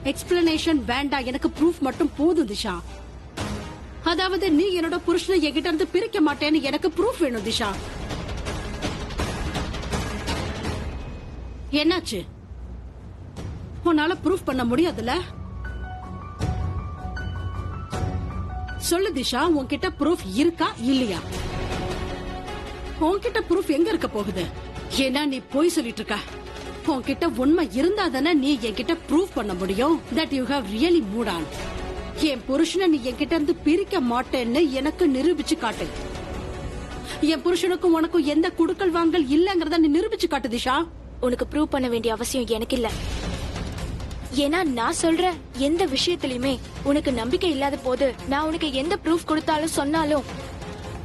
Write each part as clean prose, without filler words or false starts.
Explanation வேண்டாம், எனக்கு proof மட்டும் போதும் திஷா. அதாவது நீ என்னோட புருஷனை என்கிட்ட இருந்து பிரிக்க மாட்டேன்னு எனக்கு ப்ரூஃப் வேணும் திஷா. என்னாச்சு? உன்னால ப்ரூஃப் பண்ண முடியாதுல்ல? சொல்லு திஷா, உன்கிட்ட ப்ரூஃப் இருக்கா இல்லையா? உன்கிட்ட ப்ரூஃப் எங்க இருக்க போகுது? ஏன்னா நீ போய் சொல்லிட்டு இருக்க. உன்கிட்ட உண்மை இருந்தா தானே நீ என்கிட்ட ப்ரூஃப் பண்ண முடியும் that you have really moved on. என் புருஷனை நீ என்கிட்ட இருந்து பிரிக்க மாட்டேன்னு எனக்கு நிரூபிச்சு காட்டு. என் புருஷனுக்கும் உனக்கும் எந்த குடுக்கல் வாங்கல் இல்லங்கறத நீ நிரூபிச்சு காட்டு திஷா. உனக்கு ப்ரூவ் பண்ண வேண்டிய அவசியம் எனக்கு இல்ல. ஏன்னா நான் சொல்ற எந்த விஷயத்திலயுமே உனக்கு நம்பிக்கை இல்லாத போது நான் உனக்கு எந்த ப்ரூஃப் கொடுத்தாலும் சொன்னாலும்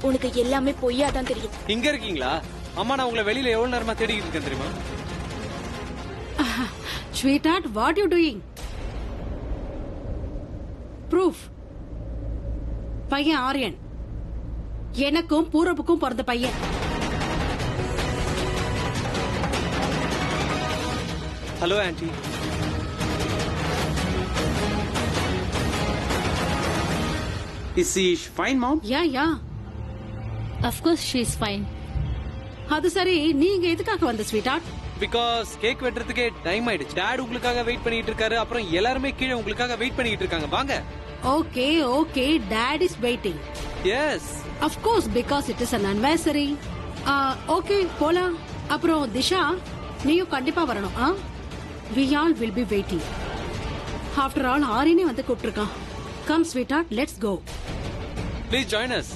உனக்கு எல்லாமே பொய்யா தான் தெரியும். இங்க இருக்கீங்களா? அம்மா, நான் உங்களை வெளியில எவ்வளவு நேரமா தேடிட்டு இருக்கேன் தெரியுமா? Sweetheart, what you doing? Proof. பையன் ஆரியன், எனக்கும் பூரப்புக்கும் பிறந்த பையன். Hello aunty. Is she fine, mom? Yeah. Of course she is fine. அது சரி, நீங்க எதுக்காக வந்த ஸ்வீட்டார்ட்? பிகாஸ் கேக் வெட்டுறதுக்கே டைம் ஆயிடுச்சு. டாட் உங்களுக்காக வெயிட் பண்ணிட்டு இருக்காரு. அப்புறம் எல்லாருமே கீழே உங்களுக்காக வெயிட் பண்ணிட்டு இருக்காங்க. வாங்க. Okay, that is waiting. Yes, of course, because it is an anniversary. Okay, போலாம். அப்புறம் திஷா, நீயும் கண்டிப்பா வரணும். we all will be waiting. After all ஆரியனே வந்து கூப்பிட்டுருக்கான். Come sweetheart, let's go. Please join us.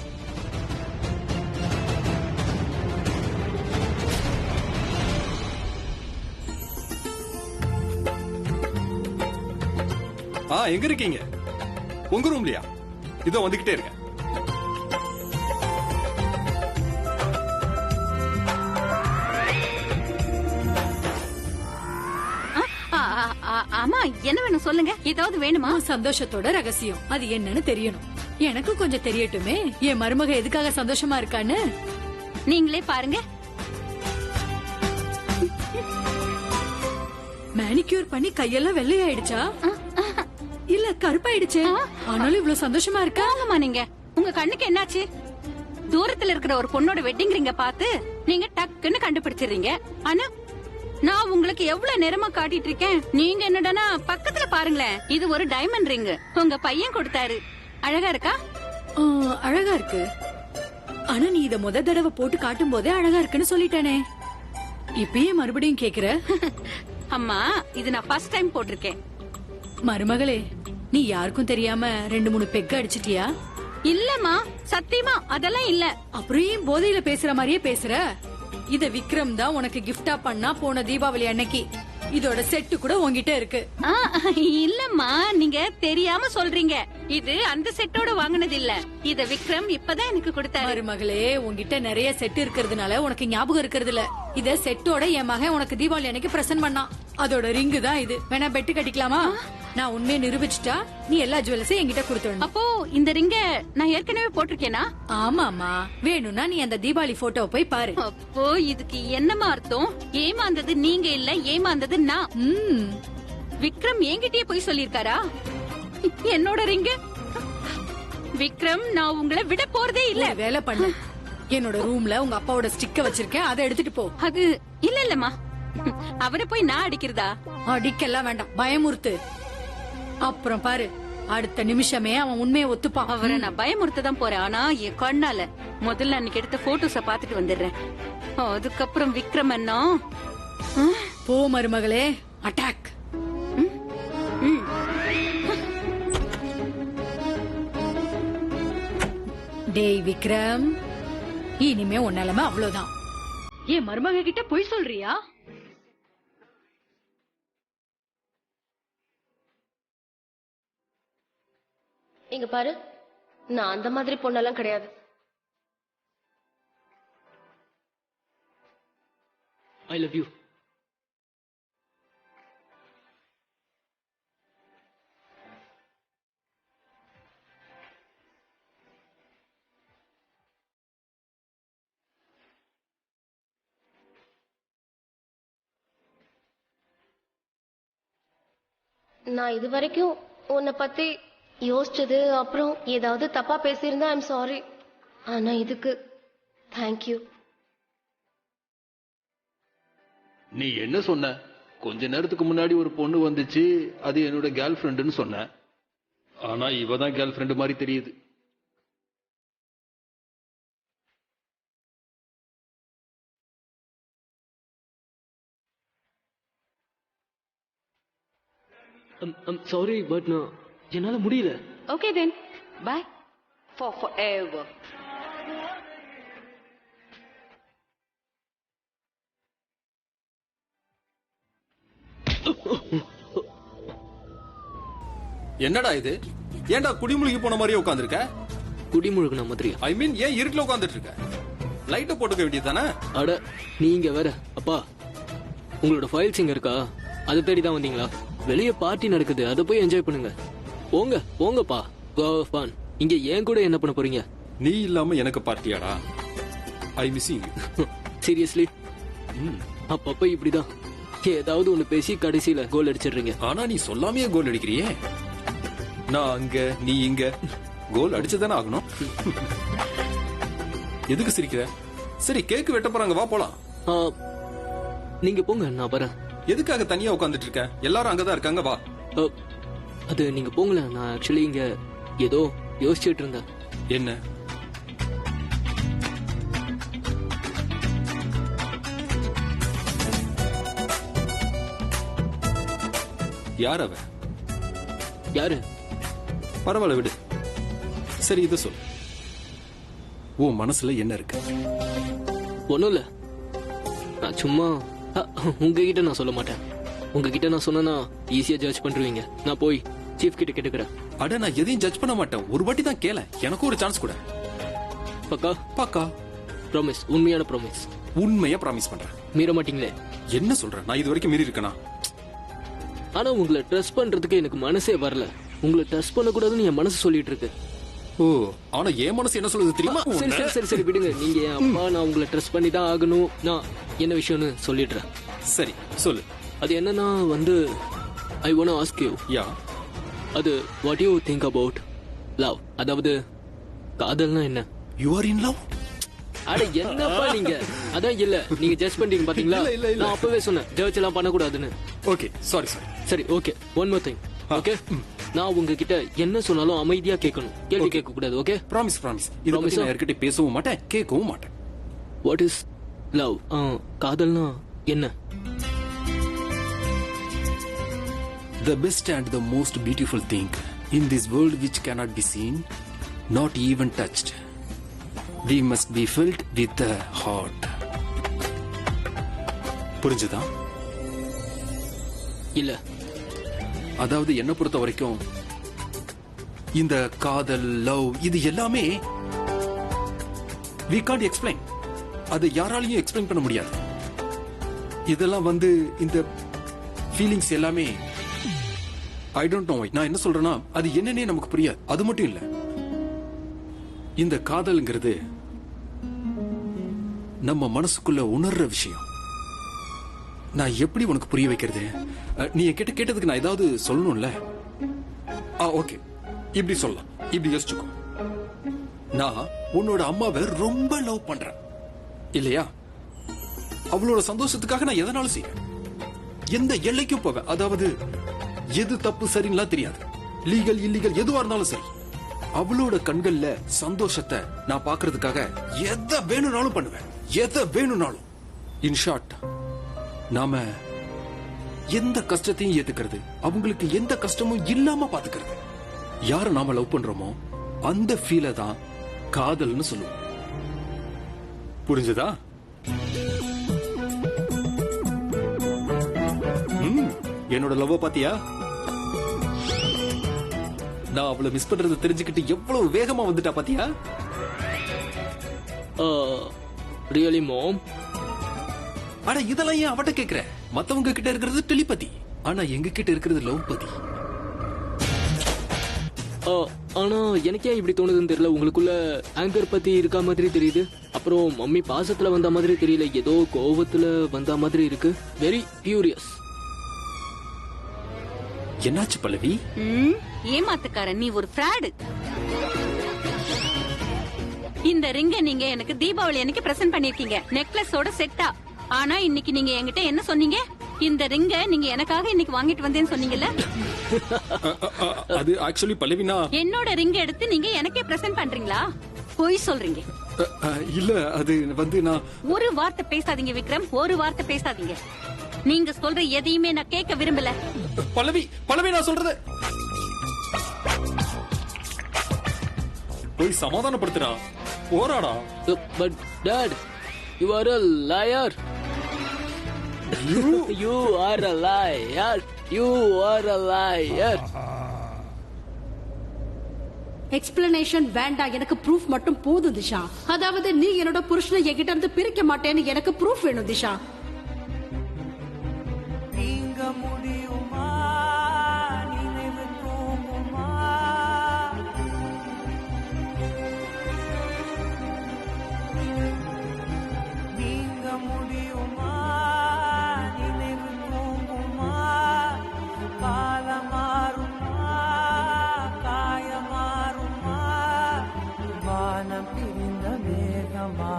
எங்க இருக்கீங்க? உங்க ரூம்லயா? இதோ வந்துகிட்டே இருக்க. ஆமா, என்ன வேணும் சொல்லுங்க. ஏதாவது வேணுமா? சந்தோஷத்தோட ரகசியம் அது என்னன்னு தெரியணும். எனக்கு கொஞ்சம் தெரியட்டுமே, என் மருமக எதுக்காக சந்தோஷமா இருக்கான்னு. நீங்களே பாருங்க. மேனிக்யூர் பண்ணி கையெல்லாம் வெள்ளையாயிடுச்சா இல்ல கருப்பாயிடுச்சே? ஆனாலும் இவ்வளவு சந்தோஷமா இருக்கா? ஆமாமா, நீங்க உங்க கண்ணுக்கு என்னாச்சு? தூரத்துல இருக்கிற ஒரு பொண்ணோட வெட்டிங் ரிங்க பார்த்து நீங்க டக்குன்னு கண்டுபிடிச்சிடுறீங்க. ஆனா நான் உங்களுக்கு எவ்வளவு நேரமா காட்டிட்டு இருக்கேன். நீங்க என்னடனா பக்கத்துல பாருங்களேன். இது ஒரு டைமண்ட் ரிங். உங்க பையன் கொடுத்தாரு. அழகா இருக்கா? அழகா இருக்கு. ஆனா நீ இத முத தடவை போட்டு காட்டும் போதே அழகா இருக்குன்னு சொல்லிட்டானே. இப்பயே மறுபடியும் கேக்குற? அம்மா, இது நான் ஃபர்ஸ்ட் டைம் போட்டிருக்கேன். மருமகளே, நீ யாருக்கும் தெரியாம 2-3 பெக் அடிச்சிட்டியா? இல்லம்மா, சத்தியமா அதெல்லாம் இல்ல. அப்புறம் ஏன் போதையில பேசுற மாதிரியே பேசுற? இத விக்ரம் தான் உனக்கு கிஃப்டா பண்ணா போன தீபாவளி அன்னைக்கு. இதோட செட்டு கூட உன்கிட்ட இருக்கு. இல்லம்மா, நீங்க தெரியாம சொல்றீங்க. இது அந்த செட்டோட வாங்குனது இல்ல. இத விக்ரம் இப்பதான் எனக்கு கொடுத்தாரு. மருமகளே, உன்கிட்ட நிறைய செட் இருக்கிறதுனால உனக்கு ஞாபகம் இருக்கிறது இல்ல. இத செட்டோட என் மகன் உனக்கு தீபாவளி அன்னைக்கு பிரசன்ட் பண்ணான். அதோட ரிங்கு தான் இது. வேணா பெட்டு கட்டிக்கலாமா? நான் உண்மையை நிரூபிச்சுட்டா நீ எல்லா ஜுவல்ஸையும் என்கிட்ட கொடுத்துடணும். அப்போ இந்த ரிங்க நான் ஏற்கனவே போட்டிருக்கேனா? ஆமாமா, வேணும்னா நீ அந்த தீபாவளி போட்டோ போய் பாரு. அப்போ இதுக்கு என்னமா அர்த்தம்? ஏமாந்தது நீங்க இல்ல, ஏமாந்தது நான். விக்ரம் என்கிட்டயே போய் சொல்லிருக்காரா என்னோட ரிங்க? விக்ரம், நான் உங்களை விட போறதே இல்ல. வேலை பண்ணு. என்னோட ரூம்ல உங்க அப்பாவோட ஸ்டிக்க வச்சிருக்கேன், அதை எடுத்துட்டு போ. அது இல்லம்மா, அவரை போய் நான் அடிக்கிறதா? அடிக்கலாம் வேண்டாம், பயமுறுத்து. அப்புறம் பாரு, அடுத்த நிமிஷமே அவன் உண்மையை ஒத்துப்பான். அவரை நான் பயமுறுத்த தான் போறேன். ஆனா என் கண்ணால முதல்ல அன்னைக்கு எடுத்த போட்டோஸ பாத்துட்டு வந்துடுறேன். அதுக்கப்புறம் விக்ரம் அண்ணா. போ மருமகளே, அட்டாக். டேய் விக்ரம், இனிமே உன் நிலைமை அவ்வளவுதான். என் மருமக கிட்ட பொய் சொல்றியா? இங்க பாரு, நான் அந்த மாதிரி பொண்ணெல்லாம் கிடையாது. I love you. நான் இது வரைக்கும் உன்னை பத்தி யோசிச்சது அப்புறம் ஏதாவது தப்பா பேசியிருந்தா ஐம் சாரி. ஆனா இதுக்கு தேங்க்யூ. நீ என்ன சொன்ன? கொஞ்ச நேரத்துக்கு முன்னாடி ஒரு பொண்ணு வந்துச்சு, அது என்னோட கேர்ள் ஃப்ரெண்டுன்னு சொன்ன. ஆனா இவ தான் கேர்ள் ஃப்ரெண்டு மாதிரி தெரியுது. சாரி, பட் நான் என்னால முடியல. Okay then, bye for forever. என்னடா இது? ஏன்டா குடிமுழுகி போன மாதிரியே உட்கார்ந்திருக்க? குடிமுழுகுன மாதிரியா? ஐ மீன் ஏன் இருட்டுல உட்கார்ந்துட்டு இருக்க? லைட்ட போட்டுக்க வேண்டியதானே? அட நீங்க வேற. அப்பா, உங்களோட ஃபைல்ஸ் இங்க இருக்கா? அதை தேடி தான் வந்தீங்களா? வெளியே பார்ட்டி நடக்குது, அதை போய் என்ஜாய் பண்ணுங்க. போங்க போங்கப்பா, கோ ஃபன். இங்க ஏன் கூட என்ன பண்ண போறீங்க? நீ இல்லாம எனக்கு பார்ட்டியாடா? ஐ மிஸ்ஸிங். சீரியஸ்லி? அப்பப்ப இப்படிதான் ஏதாவது ஒண்ணு பேசி கடைசியில கோல் அடிச்சிடுறீங்க. ஆனா நீ சொல்லாமையே கோல் அடிக்கிறியே. நான் அங்க, நீ இங்க. கோல் அடிச்சுதானே ஆகணும். எதுக்கு சிரிக்கிற? சரி, கேக் வெட்ட போறாங்க, வா போலாம். நீங்க போங்க, நான் வரேன். எதுக்காக தனியா உட்கார்ந்துட்டு இருக்க? எல்லாரும் அங்கதான் இருக்காங்க, வா. அது நீங்க போங்களேன். நான் ஆக்சுவலி இங்க ஏதோ யோசிச்சுட்டு இருந்தேன். என்ன? யார் அவ? யாரு? பரவாயில்ல விடு. சரி, இத சொல். உன் மனசுல என்ன இருக்கு? ஒண்ணும் இல்ல. நான் சும்மா உங்ககிட்ட நான் சொல்ல மாட்டேன். உங்ககிட்ட நான் சொன்னா ஈஸியா ஜட்ஜ் பண்றீங்க. நான் போய் சீஃப் கிட்ட கேட்டுக்கிறேன். அட, நான் எதையும் ஜட்ஜ் பண்ண மாட்டேன். ஒரு வாட்டி தான் கேள, எனக்கு ஒரு சான்ஸ் கூட. பக்கா? பக்கா. ப்ராமிஸ், உண்மையான ப்ராமிஸ். உண்மையா ப்ராமிஸ் பண்றேன். மீற மாட்டீங்களே? என்ன சொல்ற? நான் இது வரைக்கும் மீறி இருக்கேனா? ஆனா உங்களை ட்ரஸ்ட் பண்றதுக்கு எனக்கு மனசே வரல. உங்களை ட்ரஸ்ட் பண்ண கூடாதுன்னு என் மனசு சொல்லிட்டு இருக்கு. ஓ, ஆனா என் மனசு என்ன சொல்லுது தெரியுமா? சரி சரி சரி சரி விடுங்க. நீங்க என் அப்பா, நான் உங்களை ட்ரஸ்ட் பண்ணி தான் ஆகணும். நான் என்ன விஷயம்னு சொல்லிடுறேன். சரி சொல்லு. அது என்னன்னா வந்து I want to ask you. Yeah. அது what you think about love? அதாவது காதல்னா என்ன? You are in love? அட என்னப்பா நீங்க? அதான் இல்ல, நீங்க ஜட்ஜ் பண்றீங்க பாத்தீங்களா? நான் அப்பவே சொன்னேன் ஜட்ஜ் எல்லாம் பண்ண கூடாதுன்னு. Okay, sorry sorry. சரி, okay. One more thing. Okay, நான் உங்ககிட்ட என்ன சொன்னாலும் அமைதியா கேட்கணும், கேள்வி கேட்க கூடாது. ஓகே? Promise promise. இத பத்தி நான் யார்கிட்ட பேசவும் மாட்டேன், கேட்கவும் மாட்டேன். What is love? காதல்னா என்ன? The best and the most beautiful thing in this world which cannot be seen, not even touched. We must be filled with the heart. புரிஞ்சுதா? இல்ல. அதாவது என்ன பொறுத்த வரைக்கும் இந்த காதல், லவ், இது எல்லாமே we can't explain. அதை யாராலையும் எக்ஸ்பிளைன் பண்ண முடியாது. இதெல்லாம் வந்து இந்த ஃபீலிங்ஸ் எல்லாமே I don't know. நான் என்ன சொல்றேன்னா, அது என்னன்னே நமக்கு புரியாது. அது மட்டும் இல்ல, இந்த காதல்ங்கிறது நம்ம மனசுக்குள்ள உணர்ற விஷயம். நான் எப்படி உனக்கு புரிய வைக்கிறது? நீ என்கிட்ட கேட்டதுக்கு நான் ஏதாவது சொல்லணும்ல. ஓகே, இப்படி சொல்லலாம். இப்படி யோசிச்சுக்கோ. நான் உன்னோட அம்மாவை ரொம்ப லவ் பண்றேன் இல்லையா? அவளோட சந்தோஷத்துக்காக நான் எதனாலும் செய்வேன், எந்த எல்லைக்கும் போவேன். அதாவது எது தப்பு சரின்னுலாம் தெரியாது, லீகல் இல்லீகல் எதுவா இருந்தாலும் சரி, அவளோட கண்கள்ல சந்தோஷத்தை நான் பாக்குறதுக்காக எதை வேணும்னாலும் பண்ணுவேன், எதை வேணும்னாலும். இன் ஷார்ட், நாம எந்த கஷ்டத்தையும் ஏத்துக்கிறது, அவங்களுக்கு எந்த கஷ்டமும் இல்லாம பாத்துக்கிறது. யார நாம லவ் பண்றோமோ அந்த ஃபீல தான் காதல்னு சொல்லுவோம். புரிஞ்சதா? என்னோட லவ் பாத்தியா? நான் அவளை மிஸ் பண்றதை தெரிஞ்சுக்கிட்டு எவ்வளவு வேகமா வந்துட்டா பாத்தியா? ரியலி மாம்? அட, இதெல்லாம் ஏன் அவட்ட கேக்குற? மத்தவங்க கிட்ட இருக்கிறது டெலிபதி, ஆனா எங்க கிட்ட இருக்கிறது லவ் பதி. ஆனா எனக்கே இப்படி தோணுதுன்னு தெரியல. உங்களுக்குள்ள ஆங்கர் பத்தி இருக்க மாதிரி தெரியுது, அப்புறம் மம்மி பாசத்துல வந்த மாதிரி தெரியல, ஏதோ கோவத்துல வந்த மாதிரி இருக்கு. Very furious. என்னாச்சு பல்லவி? ஏமாத்துக்காரன், நீ ஒரு ஃப்ராடு. இந்த ரிங்க நீங்க எனக்கு தீபாவளி அன்னைக்கு பிரசன்ட் பண்ணிருக்கீங்க, நெக்லஸோட செட்டா. ஆனா இன்னைக்கு நீங்க என்கிட்ட என்ன சொன்னீங்க? இந்த ரிங்க நீங்க எனக்காக இன்னைக்கு வாங்கிட்டு வந்தேன்னு சொன்னீங்கல்ல? அது ஆக்சுவலி பல்லவினா, என்னோட ரிங்க எடுத்து நீங்க எனக்கே பிரசன்ட் பண்றீங்களா? பொய் சொல்றீங்க. இல்ல அது வந்து நான் ஒரு வார்த்தை பேசாதீங்க விக்ரம், ஒரு வார்த்தை பேசாதீங்க. நீங்க சொல்ற எதையுமே நான் கேட்க விரும்பல. பல்லவி பல்லவி நான் சொல்றது போய் சமாதானப்படுத்துறா, போராடா. But dad, you are a liar. You are a liar. You are a liar. Explanation வேண்டாம், எனக்கு ப்ரூஃப் மட்டும் போதும் திஷா. அதாவது நீ என்னோட புருஷனை என்கிட்ட இருந்து பிரிக்க மாட்டேன்னு எனக்கு ப்ரூஃப் வேணும் திஷா. நீங்க முடியுமா? நினைவு தூங்குமா? நீங்க முடியுமா? நினைவு தூங்குமா? காலம் மாறுமா? காயமாறுமா? வானம் பிரிந்த மேகமா?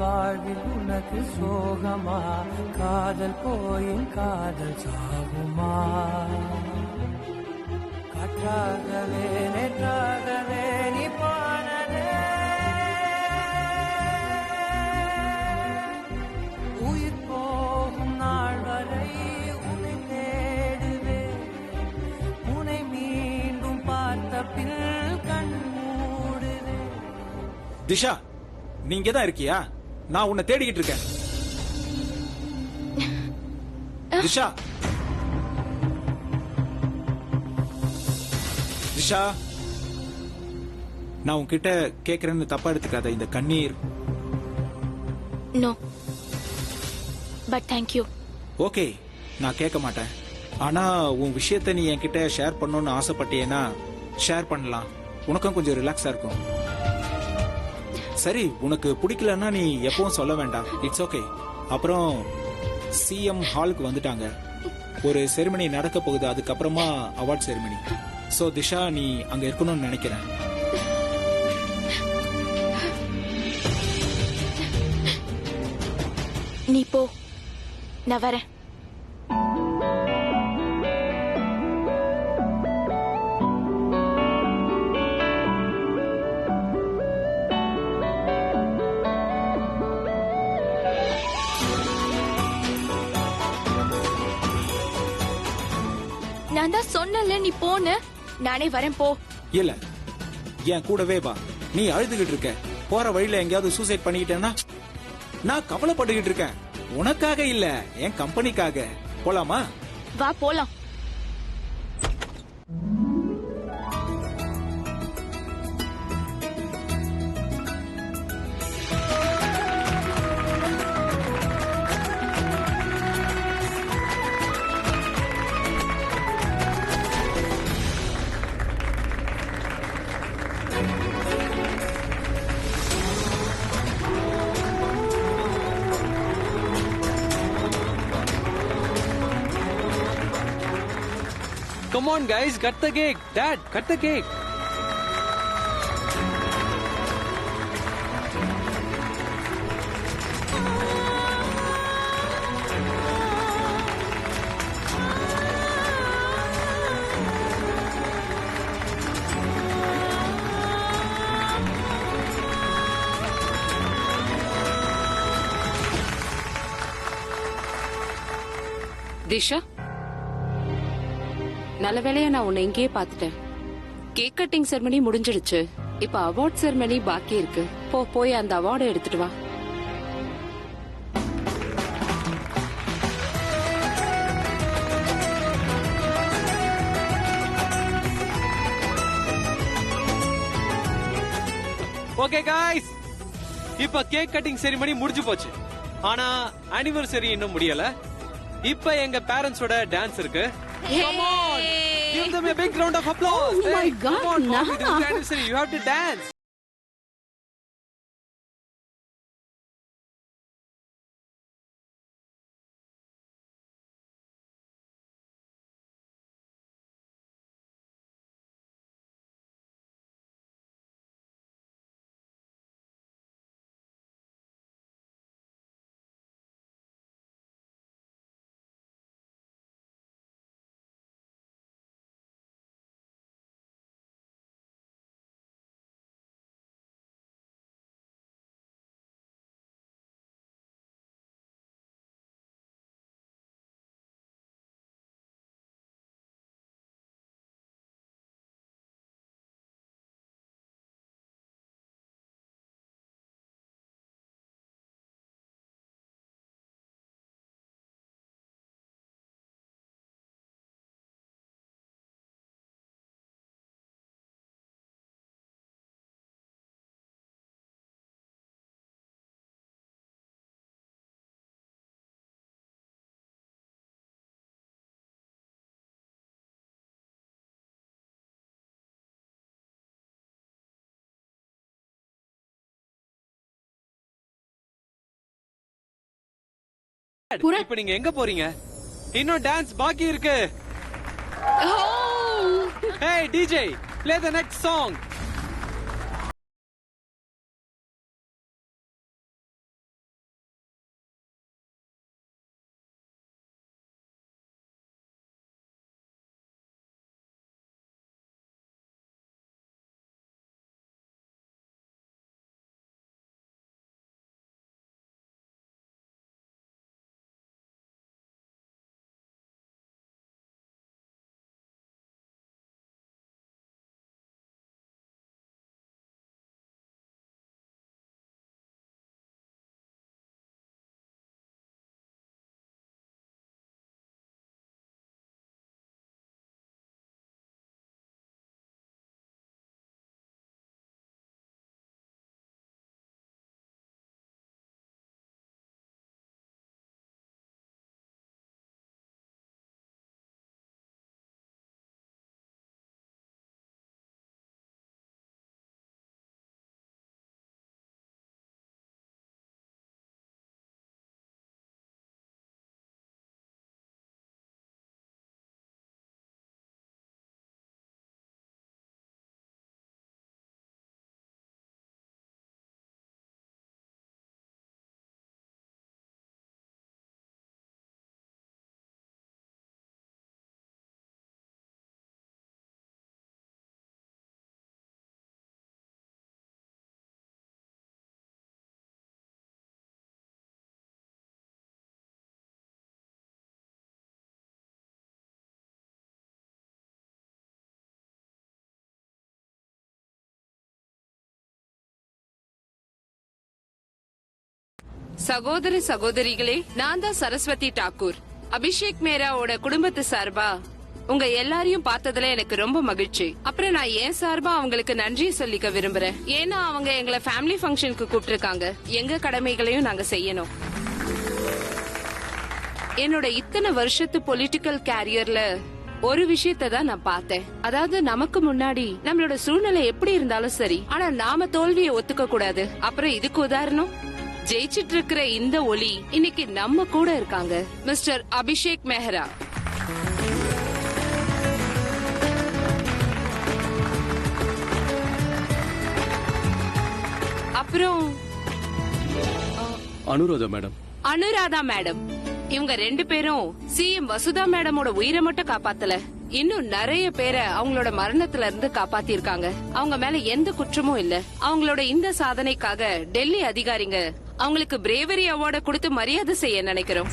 வாழ்வில் உனக்கு சோகமா? காதல் போயின் காதல் சாகுமா? காற்றாகவே நேற்றாகவே நீ போனதே, உயிர் போகும் நாள் வரை உன்னை தேடுவே, உன்னை மீண்டும் பார்த்த பின் கண் மூடுவே. திஷா, நீ இங்கதான் இருக்கியா? நான் உன்னை தேடிக்கிட்டு இருக்கேன். திஷா, திஷா, நான் உன்கிட்ட கேக்குறேன்னு தப்பா எடுத்துக்காத. இந்த கண்ணீர். No, but thank you. Okay, நான் கேட்க மாட்டேன். ஆனா உன் விஷயத்தை நீ என்கிட்ட ஷேர் பண்ணணும்னு ஆசைப்பட்டியேன்னா ஷேர் பண்ணலாம். உனக்கும் கொஞ்சம் ரிலாக்ஸா இருக்கும். சரி, உனக்கு பிடிக்கலன்னா நீ எப்பவும் சொல்ல வேண்டாம். It's okay. அப்புறம் சிஎம் ஹாலுக்கு வந்துட்டாங்க. ஒரு செரிமனி நடக்க போகுது, அதுக்கப்புறமா அவார்ட் செரிமனி. சோ திஷா, நீ அங்க இருக்கணும்னு நினைக்கிறேன். நீ போ, நான் வரேன். நான் தான் சொன்னல, நீ போன. நானே வரேன், போ. இல்ல, என் கூடவே வா. நீ அழுதுகிட்டு இருக்க, போற வழியில எங்கேயாவது சூசைட் பண்ணிக்கிட்டேன்னா நான் கவலைப்பட்டுக்கிட்டு இருக்கேன். உனக்காக இல்ல, என் கம்பெனிக்காக. போலாமா? வா போலாம். Come on guys, cut the cake. Dad, cut the cake. Disha, நல்ல வேளையா நான் உன்னை இங்கேயே பார்த்துட்டேன். கேக் கட்டிங் செரமனி முடிஞ்சிடுச்சு. இப்ப அவார்ட் செரமனி பாக்கி இருக்கு. போய் அந்த அவார்டை எடுத்துட்டு வா. ஓகே guys, இப்ப கேக் கட்டிங் செரிமனி முடிஞ்சு போச்சு. ஆனா ஆனிவர்சரி இன்னும் முடியல. இப்ப எங்க பேரண்ட்ஸோட டான்ஸ் இருக்கு. Come on, give them a big round of applause. Oh my God, come on, Mom, it is Naha. anniversary. You have to dance. இப்ப நீங்க எங்க போறீங்க? இன்னும் டான்ஸ் பாக்கி இருக்கு. Hey DJ, play the next song. சகோதர சகோதரிகளே, நான் தான் சரஸ்வதி டாக்கூர். அபிஷேக் மேராவோட குடும்பத்து சார்பா உங்க எல்லாரையும் பார்த்ததுல எனக்கு ரொம்ப மகிழ்ச்சி. அப்புறம் நான் என் சார்பா அவங்களுக்கு நன்றியை சொல்லிக்க விரும்புறேன். ஏன்னா அவங்க எங்களை ஃபேமிலி ஃபங்க்ஷனுக்கு கூப்பிட்டிருக்காங்க. எங்க கடமைகளையும் நாங்க செய்யணும். என்னோட இத்தனை வருஷத்து பொலிட்டிக்கல் கேரியர்ல ஒரு விஷயத்தை தான் நான் பார்த்தேன். அதாவது நமக்கு முன்னாடி நம்மளோட சூழ்நிலை எப்படி இருந்தாலும் சரி, ஆனா நாம தோல்வியை ஒத்துக்க கூடாது. அப்புறம் இதுக்கு உதாரணம் ஜெயிச்சிட்டு இருக்கிற இந்த ஒலி இன்னைக்கு நம்ம கூட இருக்காங்க, மிஸ்டர் அபிஷேக் மெஹ்ரா. அப்புறம் அனுராதா மேடம். இவங்க 2 பேரும் சிஎம் வசுதா மேடமோட உயிரை மட்டும் காப்பாத்தல, இன்னும் நிறைய பேரை அவங்களோட மரணத்துல இருந்து காப்பாத்தி இருக்காங்க. அவங்க மேல எந்த குற்றமும் இல்ல. அவங்களோட இந்த சாதனைக்காக டெல்லி அதிகாரிங்க அவங்களுக்கு பிரேவரி அவார்ட கொடுத்து மரியாதை செய்ய நினைக்கிறோம்.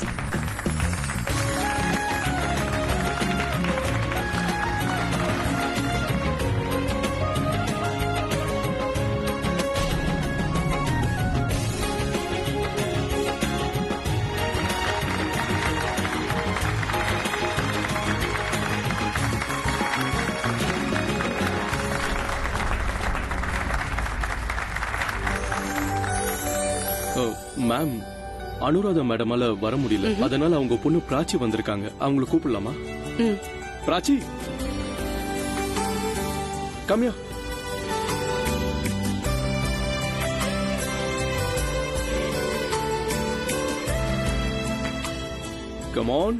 மேம், அனுராதா மேடமால வர முடியல, அதனால அவங்க பொண்ணு பிராச்சி வந்திருக்காங்க. அவங்களை கூப்பிடலாமா? பிராச்சி, கம்யா. Come on.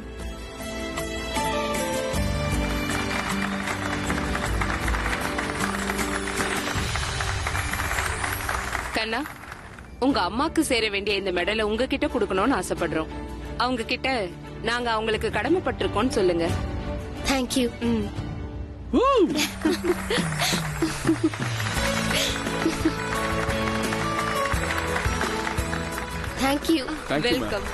கண்ணா, உங்க அம்மாக்கு சேர வேண்டிய இந்த மெடலை உங்ககிட்ட கொடுக்கணும்னு ஆசைப்படுறோம். அவங்க கிட்ட நாங்க அவங்களுக்கு கடமைப்பட்டிருக்கோம்னு சொல்லுங்க. தேங்க்யூ. தேங்க்யூ. வெல்கம்.